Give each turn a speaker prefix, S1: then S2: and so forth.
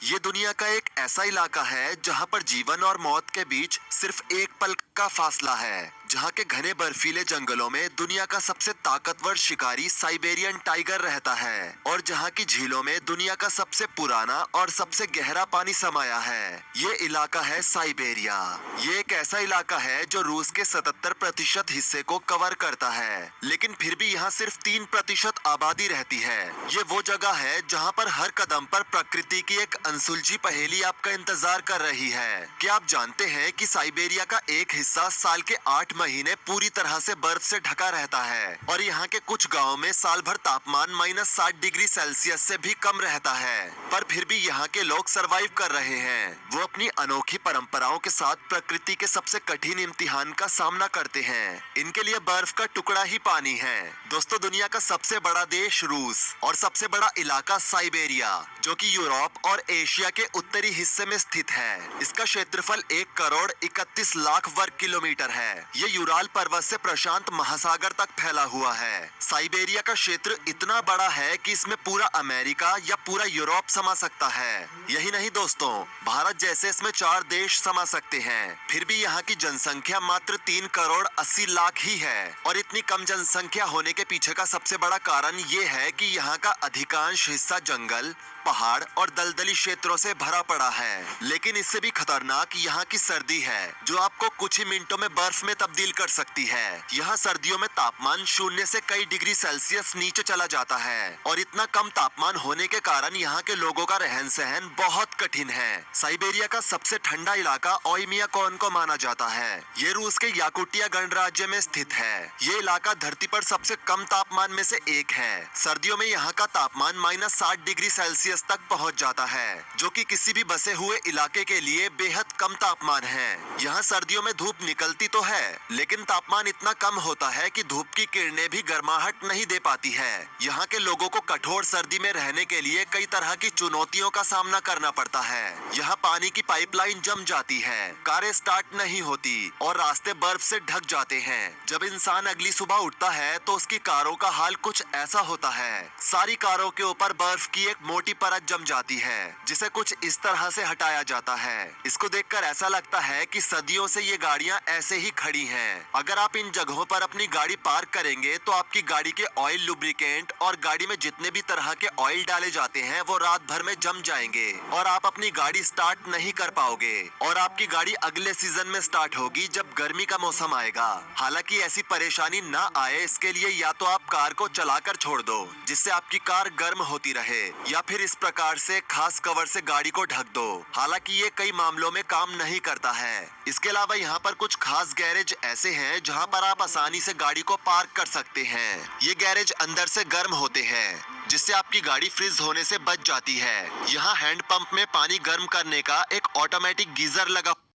S1: ये दुनिया का एक ऐसा इलाका है जहाँ पर जीवन और मौत के बीच सिर्फ एक पल का फासला है। जहाँ के घने बर्फीले जंगलों में दुनिया का सबसे ताकतवर शिकारी साइबेरियन टाइगर रहता है और जहाँ की झीलों में दुनिया का सबसे पुराना और सबसे गहरा पानी समाया है। ये इलाका है साइबेरिया। ये एक ऐसा इलाका है जो रूस के 77% हिस्से को कवर करता है, लेकिन फिर भी यहाँ सिर्फ 3% आबादी रहती है। ये वो जगह है जहाँ पर हर कदम पर प्रकृति की एक अनसुलझी पहेली आपका इंतजार कर रही है। क्या आप जानते हैं कि साइबेरिया का एक हिस्सा साल के 8 महीने पूरी तरह से बर्फ से ढका रहता है और यहाँ के कुछ गांवों में साल भर तापमान -60 डिग्री सेल्सियस से भी कम रहता है, पर फिर भी यहाँ के लोग सरवाइव कर रहे हैं। वो अपनी अनोखी परंपराओं के साथ प्रकृति के सबसे कठिन इम्तिहान का सामना करते हैं। इनके लिए बर्फ का टुकड़ा ही पानी है। दोस्तों, दुनिया का सबसे बड़ा देश रूस और सबसे बड़ा इलाका साइबेरिया, जो कि यूरोप और एशिया के उत्तरी हिस्से में स्थित है। इसका क्षेत्रफल 1 करोड़ 31 लाख वर्ग किलोमीटर है। ये यूराल पर्वत से प्रशांत महासागर तक फैला हुआ है। साइबेरिया का क्षेत्र इतना बड़ा है कि इसमें पूरा अमेरिका या पूरा यूरोप समा सकता है। यही नहीं दोस्तों, भारत जैसे इसमें 4 देश समा सकते हैं। फिर भी यहाँ की जनसंख्या मात्र 3 करोड़ 80 लाख ही है और इतनी कम जनसंख्या होने के पीछे का सबसे बड़ा कारण ये है कि यहाँ का अधिकांश हिस्सा जंगल, पहाड़ और दलदली क्षेत्रों से भरा पड़ा है। लेकिन इससे भी खतरनाक यहाँ की सर्दी है, जो आपको कुछ ही मिनटों में बर्फ में तब्दील कर सकती है। यहाँ सर्दियों में तापमान 0 से कई डिग्री सेल्सियस नीचे चला जाता है और इतना कम तापमान होने के कारण यहाँ के लोगों का रहन सहन बहुत कठिन है। साइबेरिया का सबसे ठंडा इलाका ओइमियाकोन को माना जाता है। ये रूस के याकुटिया गणराज्य में स्थित है। ये इलाका धरती पर सबसे कम तापमान में से एक है। सर्दियों में यहाँ का तापमान -60 डिग्री सेल्सियस तक पहुँच जाता है, जो कि किसी भी बसे हुए इलाके के लिए बेहद कम तापमान है। यहाँ सर्दियों में धूप निकलती तो है, लेकिन तापमान इतना कम होता है कि धूप की किरणें भी गर्माहट नहीं दे पाती है। यहाँ के लोगों को कठोर सर्दी में रहने के लिए कई तरह की चुनौतियों का सामना करना पड़ता है। यहाँ पानी की पाइपलाइन जम जाती है, कारें स्टार्ट नहीं होती और रास्ते बर्फ से ढक जाते हैं। जब इंसान अगली सुबह उठता है तो उसकी कारों का हाल कुछ ऐसा होता है। सारी कारों के ऊपर बर्फ की एक मोटी परत जम जाती है, जिसे कुछ इस तरह से हटाया जाता है। इसको देखकर ऐसा लगता है कि सदियों से ये गाड़ियां ऐसे ही खड़ी हैं। अगर आप इन जगहों पर अपनी गाड़ी पार्क करेंगे तो आपकी गाड़ी के ऑयल, लुब्रिकेंट और गाड़ी में जितने भी तरह के ऑयल डाले जाते हैं वो रात भर में जम जाएंगे और आप अपनी गाड़ी स्टार्ट नहीं कर पाओगे और आपकी गाड़ी अगले सीजन में स्टार्ट होगी जब गर्मी का मौसम आएगा। हालांकि ऐसी परेशानी ना आए, इसके लिए या तो आप कार को चलाकर छोड़ दो जिससे आपकी कार गर्म होती रहे, या फिर इस प्रकार से खास कवर से गाड़ी को ढक दो। हालांकि ये कई मामलों में काम नहीं करता है। इसके अलावा यहाँ पर कुछ खास गैरेज ऐसे हैं जहाँ पर आप आसानी से गाड़ी को पार्क कर सकते हैं। ये गैरेज अंदर से गर्म होते हैं, जिससे आपकी गाड़ी फ्रीज होने से बच जाती है। यहाँ हैंड पंप में पानी गर्म करने का एक ऑटोमेटिक गीजर लगा